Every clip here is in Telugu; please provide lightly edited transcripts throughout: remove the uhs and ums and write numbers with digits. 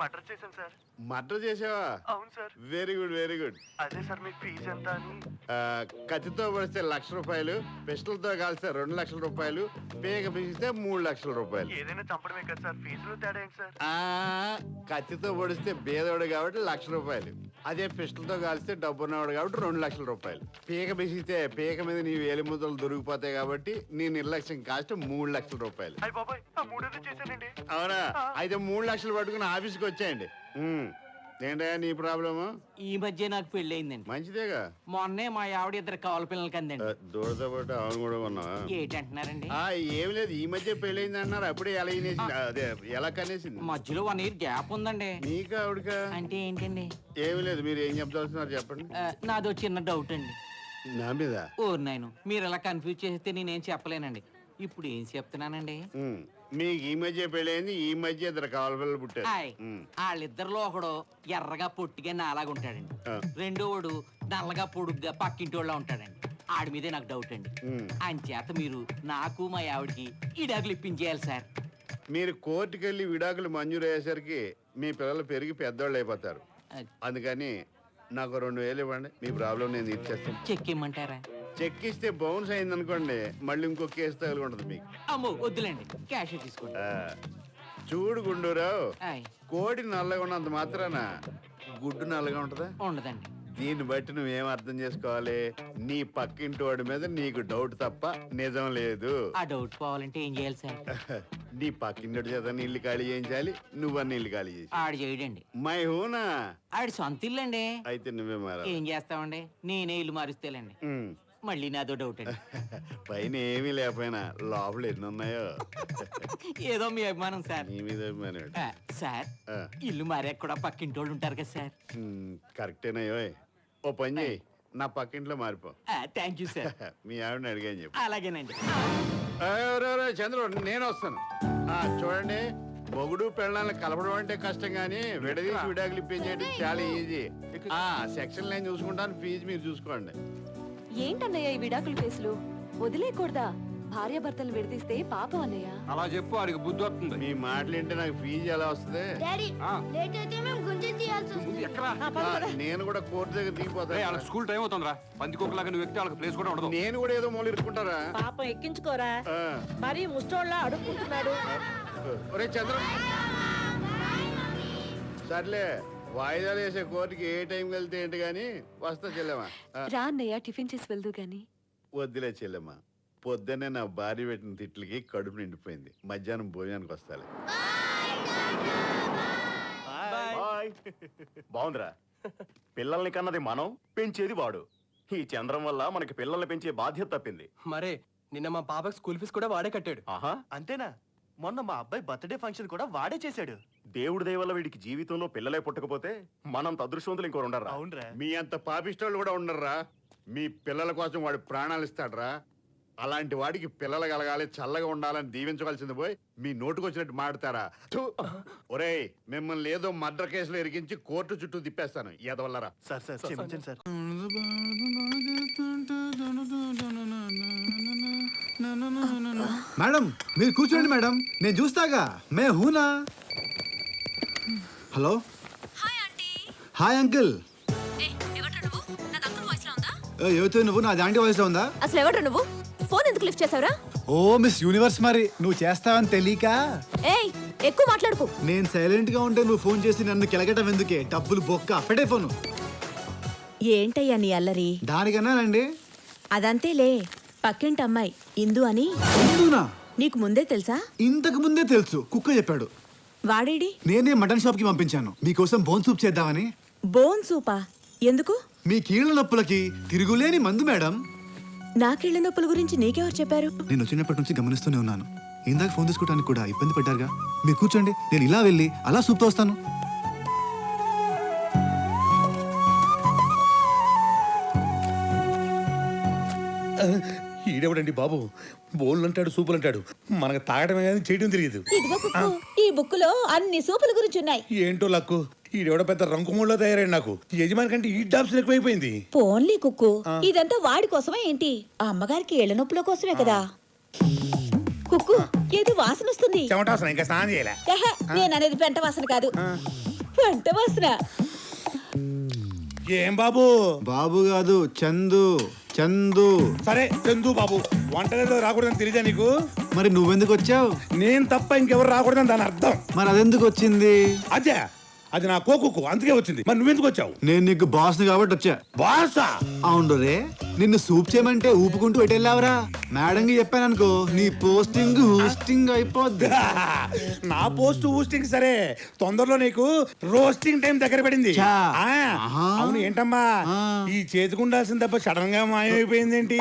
మర్డర్ చేశాను సార్. మర్డర్ చేసావా? అవును sir. Very good very good. అదే సార్ మీకు ఫీజు ఎంత అని. కత్తితో పడితే ₹1,00,000, పిస్టల్తో కాల్స్తే ₹2,00,000, పేగ బిగిస్తే ₹3,00,000. ఏదైనా చంపడమే కదా సార్, ఫీజులో తేడా ఏంటి సార్? కత్తితో పొడిస్తే బేదవాడు కాబట్టి ₹1,00,000, అదే పిస్టల్తో కాల్స్తే డబ్బున్నవాడు కాబట్టి ₹2,00,000. పీక బిగిస్తే పీక మీద నీ వేలి ముద్దలు దొరికిపోతాయి కాబట్టి నీ నిర్లక్ష్యం కాస్ట్ ₹3,00,000. అయ్య బాబాయ్, ఆ మూడేదో చేశానండి. అవునా? అయితే $3,00,000 పట్టుకుని ఆఫీస్కి వచ్చేయండి. ఏంటయ్యా నీ ప్రాబ్లము? ఈ మధ్య నాకు పెళ్ళయిందండి. మంచిదేగా. మొన్నే మా ఆవిడ ఇద్దరు కావాలి పిల్లలకి అందండి. దూడతో పాటు అవును కూడా ఉన్నావా? ఏంటంటున్నారండి? ఏం లేదు, ఈ మధ్య పెళ్ళైంది అన్నారు, అప్పుడే ఎలా అయినేసింది, అదే ఎలా కనేసింది. మధ్యలో 1 year గ్యాప్ ఉందండి. నీకా ఆవిడకా? అంటే ఏంటండి? ఏమి లేదు, మీరు ఏం చెప్పదలుచున్నారు చెప్పండి. నాదో చిన్న డౌట్ అండి. నా మీద? ఓరు నాయను, మీరు ఇలా కన్ఫ్యూజ్ చేస్తే నేనేం చెప్పలేనండి. ఇప్పుడు ఏం చెప్తున్నానండి, మీకు ఈ మధ్య పెళ్ళైంది, ఈ మధ్య ఇద్దరు కావాలి పిల్లలు పుట్టారు. వాళ్ళిద్దరిలో ఒకడు ఎర్రగా పొట్టిగా నాలాగుంటాడండి, రెండోవాడు నల్లగా పొడుగ్గా పక్కింటి వాళ్ళ ఉంటాడండి. ఆడి మీదే నాకు డౌట్ అండి. అంచేత మీరు నాకు మా ఆవిడకి విడాకులు ఇప్పించేయాలి సార్. మీరు కోర్టుకి వెళ్ళి విడాకులు మంజూరు అయ్యేసరికి మీ పిల్లలు పెరిగి పెద్దవాళ్ళు అయిపోతారు. అందుకని నాకు 2,000 ఇవ్వండి, మీ ప్రాబ్లం నేను తీర్చేస్తాను. చెక్ ఇమ్మంటారా? చెక్ ఇస్తే బౌన్స్ అయింది అనుకోండి, మళ్ళీ ఇంకో కేసు తగిలి ఉంటుంది మీకు. అమ్మో వద్దులేండి, క్యాష్ తీసుకోండి. చూడు గుండూరావు, కోడి నల్లగా ఉన్నంత మాత్రాన గుడ్డు నల్లగా ఉంటుందా? ఉండదండి. దీన్ని బట్టి నువ్వేం అర్థం చేసుకోవాలి, నీ పక్కింటి వాడి మీద నీకు డౌట్ తప్ప నిజం లేదు. ఆ డౌట్ పోవాలంటే ఏం చేయాలి సార్? నీ పక్కింటి చేత నీళ్లు ఖాళీ చేయించాలి, నువ్వన్నీ ఇల్లు ఖాళీ చేసి. ఆడు చేయడండి. మై హూనా? ఆడి సొంత ఇల్లు అండి. అయితే నువ్వే మారా. ఏం చేస్తామండి, నేనే ఇల్లు మారుస్తేలేండి. మళ్ళీ నాదో డౌట్ అండి. పైన ఏమీ లేకపోయినా లోపల ఎన్ని ఉన్నాయో. ఏదో మీ అభిమానం సార్. నీ మీద అభిమానం. సార్ ఇల్లు మారాక కూడా పక్కింటి వాళ్ళు ఉంటారు కదా సార్. కరెక్టేనయ్యో. ఓ పని చేయి, నా పక్కింట్లో మారిపో. Thank you sir. మీ ఆవిడని అడిగాని చెప్పు. అలాగేనండి. చంద్రు నేను వస్తాను. చూడండి, మొగుడు పెళ్ళాలను కలపడం అంటే కష్టం గానీ విడదీసి విడాకులు ఇప్పించేయడం చాలా ఈజీ. సెక్షన్ లైన్ చూసుకుంటాను, ఫీజు మీరు చూసుకోండి. ఏంటన్నయ్య ఈ విడాకుల కేసులు? వదిలేకూడదా? భార్య భర్తలు విడదీస్తే పాపం అన్నయ్య. అలా చెప్పు, వాడికి బుద్ధి వస్తుంది. మీ మాటలు ఏంటి, నాకు ఫీజు ఎలా వస్తుంది? నేను కూడా కోర్టు దగ్గర దిగిపోతాను. స్కూల్ టైం అవుతుందిరా, పందికొకలాగా నువ్వు ఎక్కితే వాళ్ళకి ప్లేస్ కూడా ఉండదు. నేను కూడా ఏదో మూలు ఇరుక్కుంటారా? పాపం ఎక్కించుకోరా, మరి ముష్టోళ్ళ అడుక్కుంటున్నాడు. ఒరే చంద్ర, సర్లే వాయిదాలు వేసే కోర్టుకి ఏ టైం వెళ్తే ఏంటి గాని వస్తా చెల్లెమ్మా. రా అన్నయ్య, టిఫిన్ చేసి వెళ్దు గాని. వద్దులే చెల్లెమ్మా, పొద్దున్నే నా భార్య పెట్టిన తిట్లకి కడుపు నిండిపోయింది, మధ్యాహ్నం భోజనానికి వస్తాలే. బాగుందిరా, పిల్లల్ని కన్నది మనం, పెంచేది వాడు. ఈ చంద్రం వల్ల మనకి పిల్లల్ని పెంచే బాధ్యత తప్పింది. మరే నిన్న మా పాపకి స్కూల్ ఫీజు కూడా వాడే కట్టాడు. ఆహా, అంతేనా? మొన్న మా అబ్బాయి బర్త్డే ఫంక్షన్ కూడా వాడే చేశాడు. దేవుడి దయ వల్ల వీడికి జీవితంలో పిల్లలే పుట్టకపోతే మనంత అదృష్టవంతులు ఇంకోరు ఉండరా? అవునరా. మీ అంత పాపిష్టోళ్ళు కూడా ఉండర్రా. మీ పిల్లల కోసం వాడు ప్రాణాలు ఇస్తాడ్రా. అలాంటి వాడికి పిల్లలు కలగాలి, చల్లగా ఉండాలని దీవించవలసింది పోయి మీ నోటుకొచ్చినట్టు మాడతారా? ఒరేయ్, మిమ్మల్ని ఏదో మర్డర్ కేసులో ఇరికించి కోర్టు చుట్టూ తిప్పేస్తాను ఎదవల్లరా. సార్ సార్ క్షమించండి సార్. మేడం మీరు కూర్చోండి మేడం, నేను చూస్తాగా. మే హూనా. హలో. Hi uncle. ఎవరితో నువ్వు? నా దాంటి వాయిస్ లో ఉందా? అసలు ఎవరు నువ్వు? ఫోన్ ఎందుకు లిఫ్ట్ చేసావురా? ఓ మిస్ యూనివర్స్, మరి నువ్వు చేస్తావని తెలియక. ఏయ్, ఎక్కువ మాట్లాడుకో. నేను సైలెంట్ గా ఉంటే నువ్వు ఫోన్ చేసి నన్ను కిలగటం ఎందుకే? డబ్బులు బొక్క, పెట్టే ఫోను. ఏంటయ్యా నీ అల్లరి? దానికన్నానండి. అదంతేలే, పక్కింటి అమ్మాయి ఇందు అని. ఇందునా? నీకు ముందే తెలుసా? ఇంతకు ముందే తెలుసు, కుక్క చెప్పాడు. వాడేడి? నేనే మటన్ షాప్ కి పంపించాను మీకోసం బోన్ సూప్ చేద్దామని. బోన్ సూపా? ఎందుకు? మీ కీళ్ళ నొప్పులకి తిరుగులేని మందు మేడం. నా కీళ్ళ నొప్పుల గురించి నీకెవరు చెప్పారు? నేను వచ్చినప్పటి నుంచి గమనిస్తూనే ఉన్నాను. ఇందాక ఫోన్ తీసుకోవడానికి కూడా ఇబ్బంది పడ్డారుగా. మీరు కూర్చోండి, నేను ఇలా వెళ్ళి అలా సూప్తో వస్తాను. ఈడెవడండి బాబు, బోళ్ళు అంటాడు, సూపులు అంటాడు, మనకు తాగడమే కానీ చేయడం తెలియదు. ఈ బుక్ లో అన్ని సూపుల గురించి ఉన్నాయి. ఏంటో లక్కు, ఈడెవడ పెద్ద రంకుమూళ్ళలో తయారైంది. నాకు యజమాని కంటే ఈ డాబ్స్ ఎక్కువైపోయింది. పోన్లీ కుక్కు, ఇదంతా వాడి కోసమే ఏంటి? ఆ అమ్మగారికి ఏళ్ల నొప్పుల కోసమే కదా. కుక్కు, ఏదో వాసన వస్తుంది. చెమటాసన ఇంకా స్నానం చేయలే. నేను అనేది పెంట వాసన కాదు. వంట వాసన. ఏం బాబు? బాబు కాదు చందు, చందు. సరే చందు బాబు, వంటగదిలో రాకూడదని తెలియదా నీకు? మరి నువ్వెందుకు వచ్చావు? నేను తప్ప ఇంకెవరు రాకూడదని దాని అర్థం. మరి అదెందుకు వచ్చింది? అదే అది నా కోకుకు, అందుకే వచ్చింది. మరి నువ్వెందుకు వచ్చావు? నేను నీకు బాస్ కాబట్టి వచ్చా. బాసా? అవును రే, నిన్ను సూప్ చేయమంటే ఊపుకుంటూ ఎటెళ్ళావరా? మేడంకి చెప్పాననుకో నీ పోస్టింగ్ హూస్టింగ్ అయిపోద్ది. నా పోస్ట్ ఊస్టింగ్ సరే, తొందరలో నీకు రోస్టింగ్ టైం దగ్గర పడింది. చా. ఆ, ఆహా. అవును ఏంటమ్మా ఆ. ఈ చేతికుండాల్సిన దెబ్బ సడన్ గా మాయమైపోయిందేంటి?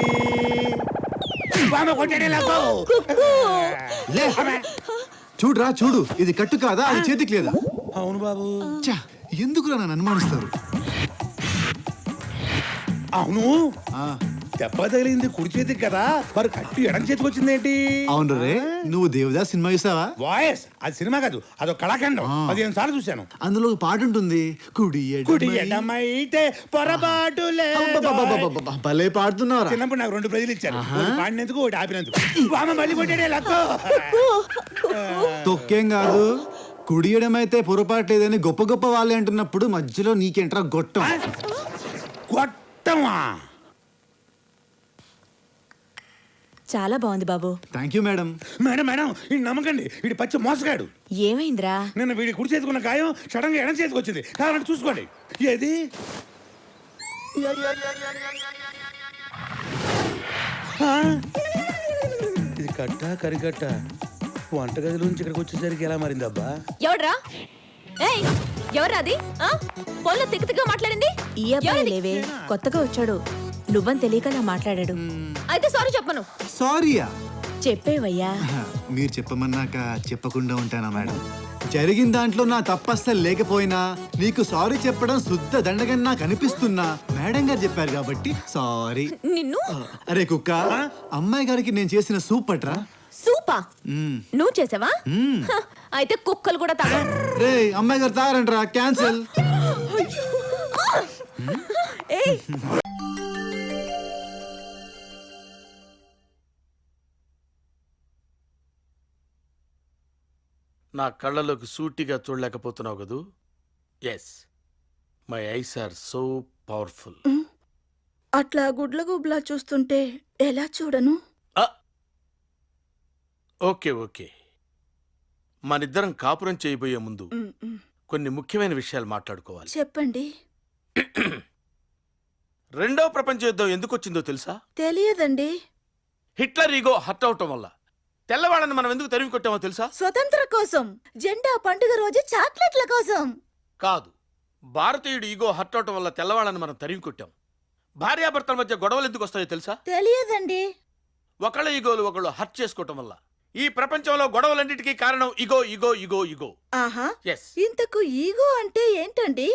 బామ్మ కొట్టాడే నాకు. లే. చూడురా చూడు, ఇది కట్టు కాదా, అది చేతికి లేదా? అవును బాబు. ఛా, ఎందుకురా నన్ను అనుమానిస్తారు? అవును, ఆ, దెబ్బ తగిలింది కుడి చేతికి కదా, మరి కట్టి ఎడం చేతికి వచ్చిందేంటి? అవును రే, నువ్వు దేవదాస్ సినిమా చూసావా? వాయస్ అది సినిమా కాదు, అదో కళాఖండం. 15 సార్లు చూశాను. అందులో ఒక పాట ఉంటుంది, కుడి కుడి ఎడమై. ఎడమైతే పొరపాటు లేదు. అబ్బబ్బబ్బబ్బబ్బ, భలే పాడుతున్నావురా. చిన్నప్పుడు నాకు 2 ప్రైజులు ఇచ్చారు, ఒకటి పాడినందుకు ఒకటి ఆపినందుకు. బామ్మ మళ్ళీ కొట్టాడే లక్కు. తొక్కేం కాదు, కుడియడమైతే పొరపాటు లేదని గొప్ప గొప్ప వాళ్ళే అంటున్నప్పుడు మధ్యలో నీకేంట్రా గొట్టం? కొట్టమా? చాలా బాగుంది బాబు. Thank you madam. Madam madam, ఈ నమ్మకండి, వీడి పచ్చి మోసగాడు. ఏమైందిరా? నిన్న వీడి కుడి చేతికున్న గాయం సడన్ గా ఎడం చేతికి వచ్చింది. కావాలంటే చూసుకోండి. ఏది? ఆ? ఇది కట్ట కరికట్ట వంటగది నుంచి ఇక్కడికి వచ్చేసరికి ఎలా మారిందబ్బా? ఎవడ్రా? ఏయ్, ఎవరాది? పొల్ల తిక్కగా మాట్లాడింది. ఈ అబ్బాయి లేవే, కొత్తగా వచ్చాడు. నువ్వని తెలియకలా మాట్లాడాడు. అయితే సారీ చెప్పను. సారీయా? చెప్పేవయ్యా. మీరు చెప్పమన్నాక చెప్పకుండా ఉంటానా మేడం? జరిగిన దాంట్లో నా తప్పస్సలు లేకపోయినా నీకు సారీ చెప్పడం శుద్ధ దండగని నాకు అనిపిస్తున్నా మేడం గారు చెప్పారు కాబట్టి సారీ. నిన్ను అరే కుక్క, అమ్మాయి గారికి నేను చేసిన సూప్ పట్రా. సూపా? మ్మ్. నువ్వు చేసావా? హ, అయితే కుక్కలు కూడా తాగా. రే, అమ్మాయి గారు తాగరంట్రా, క్యాన్సిల్. ఏయ్, నా కళ్ళలోకి సూటిగా చూడలేకపోతున్నావు కదూ? Yes, my eyes are so powerful. అట్లా గుడ్ల గుబ్లా చూస్తుంటే ఎలా చూడను? ఓకే ఓకే, మనిద్దరం కాపురం చేయబోయే ముందు కొన్ని ముఖ్యమైన విషయాలు మాట్లాడుకోవాలి. చెప్పండి. రెండవ ప్రపంచ యుద్ధం ఎందుకు వచ్చిందో తెలుసా? తెలియదండి. హిట్లర్ ఈగో హర్ట్ అవటం వల్ల. తెల్లవాళ్ళని మనం ఎందుకు తరిమి కొట్టామో తెలుసా? స్వతంత్ర కోసం, జెండా పండుగ రోజు చాక్లెట్ల కోసం కాదు, భారతీయుడు ఈగో హర్ట్ అవటం వల్ల తెల్లవాళ్ళని మనం తరిమి కొట్టాం. భార్యాభర్తల మధ్య గొడవలు ఎందుకు వస్తాయో తెలుసా? తెలియదండి. ఒకళ్ళ ఈగోలు ఒకళ్ళు హర్ట్ చేసుకోవటం వల్ల. ఈ ప్రపంచంలో గొడవలన్నిటికీ కారణం ఇగో ఇగో ఇగో ఇగో. ఆహా, ఎస్, ఇంతకు ఈగో అంటే ఏంటండి?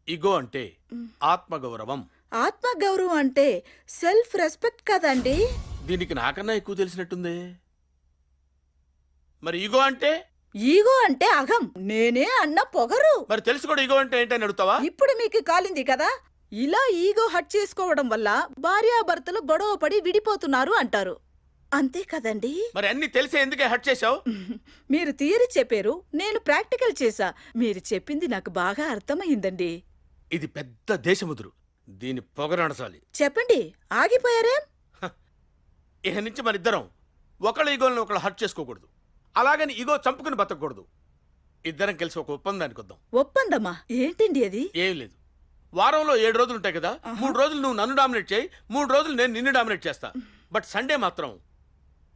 ఇగో అంటే ఆత్మగౌరవం. ఆత్మగౌరవం అంటే సెల్ఫ్ రెస్పెక్ట్ కదండి? దీనికి నాకన్నా ఎక్కువ తెలిసినట్టుందే. మరి ఈగో అంటే? ఈగో అంటే అహం, నేనే అన్న పొగరు. మరి తెలుసు కూడా ఈగో అంటే ఏంటని అడుగుతావా? ఇప్పుడు మీకు కాలింది కదా, ఇలా ఈగో హట్ చేసుకోవడం వల్ల భార్యాభర్తలు గొడవ పడి విడిపోతున్నారు అంటారు. అంతే కదండి? మరి అన్ని తెలిసే ఎందుకే హట్ చేశావు? మీరు థియరీ చెప్పారు, నేను ప్రాక్టికల్ చేశా. మీరు చెప్పింది నాకు బాగా అర్థమైందండి. ఇది పెద్ద దేశముదురు, దీని పొగరనసాలి. చెప్పండి, ఆగిపోయారేం? ఇక నుంచి మన ఇద్దరం ఒకళ్ళ ఈగోలను ఒకళ్ళు హర్ట్ చేసుకోకూడదు, అలాగని ఈగో చంపుకుని బతకూడదు. ఇద్దరం కలిసి ఒక ఒప్పందానికి వద్దాం. ఒప్పందమా? ఏంటండి అది? ఏం లేదు, వారంలో 7 రోజులు ఉంటాయి కదా, 3 రోజులు నువ్వు నన్ను డామినేట్ చేయి, 3 రోజులు నేను నిన్ను డామినేట్ చేస్తా. బట్ సండే మాత్రం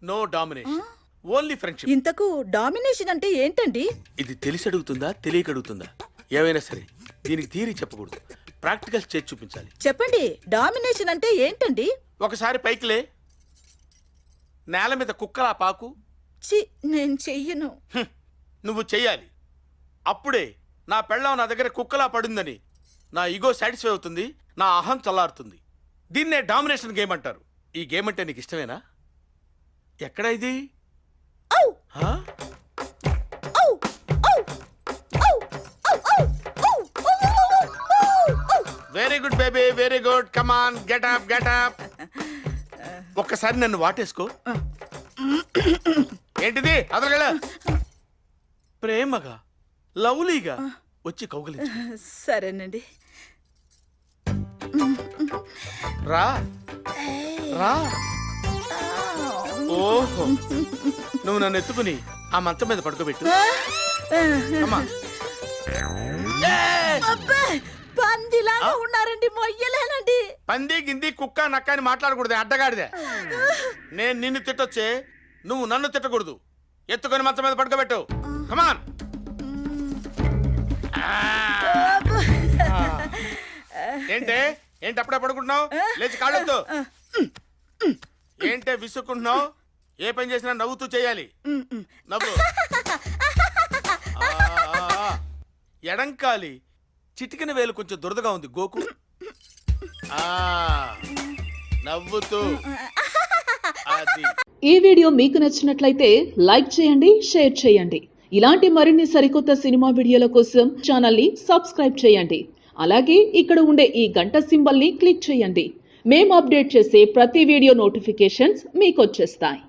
నో డామినేషన్, ఓన్లీ ఫ్రెండ్షిప్. ఇంతకు డామినేషన్ అంటే ఏంటండి? ఇది తెలిసి అడుగుతుందా తెలియక అడుగుతుందా? ఏమైనా సరే దీనికి థియరీ చెప్పకూడదు, ప్రాక్టికల్స్ చేసి చూపించాలి. చెప్పండి, డామినేషన్ అంటే ఏంటండి? ఒకసారి పైకిలే, నేల మీద కుక్కలా పాకు. చి, నేను చెయ్యను. నువ్వు చెయ్యాలి. అప్పుడే నా పెళ్ళాం నా దగ్గర కుక్కలా పడిందని నా ఈగో సాటిస్ఫై అవుతుంది, నా అహం చల్లారుతుంది. దీన్నే డామినేషన్ గేమ్ అంటారు. ఈ గేమ్ అంటే నీకు ఇష్టమేనా? ఎక్కడ ఇది? Very good baby, very good. Come on, get up, get up. ఒక్కసారి నన్ను వాటేసుకో. ఏంటిది? అదలగల ప్రేమగా లవ్లీగా వచ్చి కౌగిలించు. సరేనండి. రా రా. ఓహో, నువ్వు నన్ను ఎత్తుకుని ఆ మంచం మీద పడుకోబెట్టు. అమ్మా. అబ్బే, పందిలాగా ఉన్నారండి, మొయ్యలేనండి. పంది గింది కుక్క నక్క అని మాట్లాడకూడదు, అడ్డగాడిదే. నేను నిన్ను తిట్టొచ్చే, నువ్వు నన్ను తిట్టకూడదు. ఎత్తుకొని మంచం మీద పడుకోబెట్టు. కమాన్. ఏంటి అప్పుడే పడుకుంటున్నావు? లేచి కాళ్ళొద్దు. ఏంటే విసుక్కుంటున్నావు? ఏ పని చేసినా నవ్వుతూ చేయాలి. నవ్వు. ఎడంకాలి చిటికిన వేలు కొంచెం దురదగా ఉంది, గోకు. నవ్వుతూ. అది. ఈ వీడియో మీకు నచ్చినట్లయితే లైక్ చేయండి, షేర్ చేయండి. ఇలాంటి మరిన్ని సరికొత్త సినిమా వీడియోల కోసం ఛానల్ని సబ్స్క్రైబ్ చేయండి. అలాగే ఇక్కడ ఉండే ఈ గంట సింబల్ని క్లిక్ చేయండి. మేము అప్డేట్ చేసే ప్రతి వీడియో నోటిఫికేషన్స్ మీకు వచ్చేస్తాయి.